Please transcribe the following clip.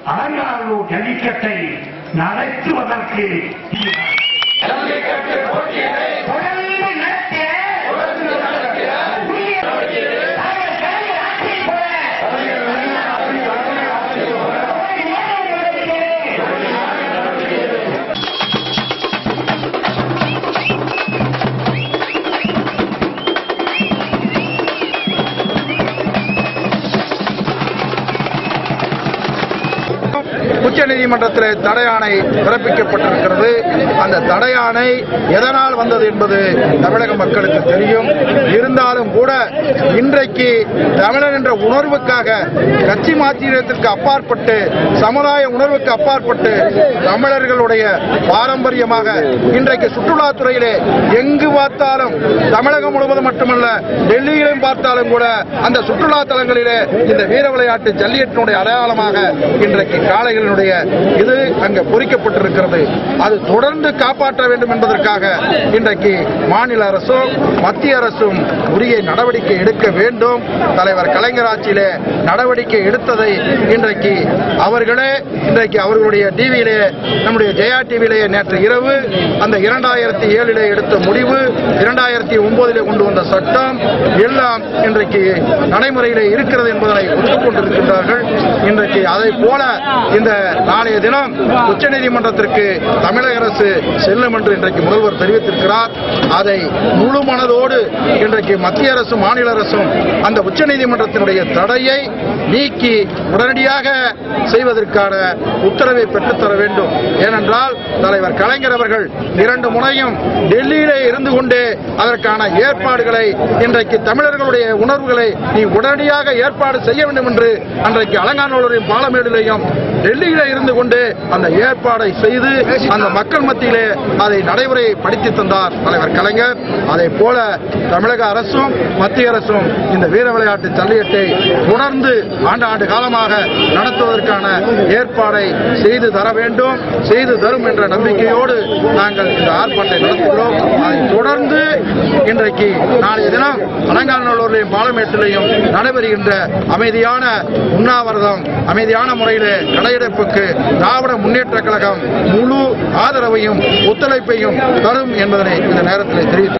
அலங்காநல்லூர் ஜல்லிக்கட்டை நடத்துவதற்கு உச்சநீதிமன்றத்தில் தடையாணை பிறப்பிக்கப்பட்டிருக்கிறது. அந்த தடையாணை எதனால் வந்தது என்பது தமிழக மக்களுக்கு தெரியும். இருந்தாலும் கூட இன்றைக்கு தமிழர் என்ற உணர்வுக்காக கட்சி மாற்றத்திற்கு அப்பாற்பட்டு சமுதாய உணர்வுக்கு அப்பாற்பட்டு தமிழர்களுடைய பாரம்பரியமாக இன்றைக்கு சுற்றுலாத்துறையிலே எங்கு பார்த்தாலும் தமிழகம் முழுவதும் மட்டுமல்ல டெல்லியிலும் பார்த்தாலும் கூட அந்த சுற்றுலா தலங்களிலே இந்த வீர விளையாட்டு ஜல்லிக்கட்டினுடைய அடையாளமாக இன்றைக்கு காளைகளினுடைய இது அங்கு பொறிக்கப்பட்டிருக்கிறது. அது தொடர்ந்து காப்பாற்ற வேண்டும் என்பதற்காக இன்றைக்கு மாநில அரசும் மத்திய அரசும் உரிய நடவடிக்கை எடுக்க வேண்டும். தலைவர் கலைஞர் ஆட்சியிலே நடவடிக்கை எடுத்ததை இன்றைக்கு அவர்களுடைய டிவியிலே நம்முடைய ஜெயா டிவியிலே நேற்று இரவு அந்த 2007 எடுத்த முடிவு 2009 கொண்டு வந்த சட்டம் எல்லாம் இன்றைக்கு நடைமுறையிலே இருக்கிறது என்பதனை ஒத்துக்கொண்டிருக்கின்றார்கள். இன்றைக்கு அதை போல இந்த நாளைய தினம் உச்சநீதிமன்றத்திற்கு தமிழக அரசு செல்லும் என்று இன்றைக்கு முதல்வர் தெரிவித்திருக்கிறார். அதை முழு மனதோடு இன்றைக்கு மத்திய அரசும் மாநில அரசும் அந்த உச்சநீதிமன்றத்தினுடைய தடையை நீக்கி உடனடியாக செய்வதற்கான உத்தரவை பெற்றுத்தர வேண்டும். ஏனென்றால் தலைவர் கலைஞர் அவர்கள் 2 முறையும் டெல்லியிலே இருந்து கொண்டே அதற்கான ஏற்பாடுகளை இன்றைக்கு தமிழர்களுடைய உணர்வுகளை நீ உடனடியாக ஏற்பாடு செய்ய வேண்டும் என்று அன்றைக்கு அலங்காநல்லூரின் பாலமேடிலேயும் டெல்லியிலே இருந்து கொண்டு அந்த ஏற்பாடை செய்து அந்த மக்கள் மத்தியிலே அதை நடைமுறைப்படுத்தி தந்தார் தலைவர் கலைஞர். அதை போல தமிழக அரசும் மத்திய அரசும் இந்த வீர விளையாட்டு ஜல்லிக்கட்டை தொடர்ந்து ஆண்டு காலமாக நடத்துவதற்கான ஏற்பாடை செய்து தர வேண்டும், செய்து தரும் என்ற நம்பிக்கையோடு நாங்கள் இந்த ஆர்ப்பாட்டத்தை நடத்துகிறோம். அதை தொடர்ந்து இன்றைக்கு நாளைய தினம் அலங்காநல்லூரிலேயும் பாலமேட்டிலேயும் நடைபெறுகின்ற அமைதியான உண்ணாவிரதம் அமைதியான முறையிலே கடையெடுப்புக்கு திராவிட முன்னேற்ற கழகம் முழு ஆதரவையும் ஒத்துழைப்பையும் தரும் என்பதனை இந்த நேரத்தில் தெரிவித்து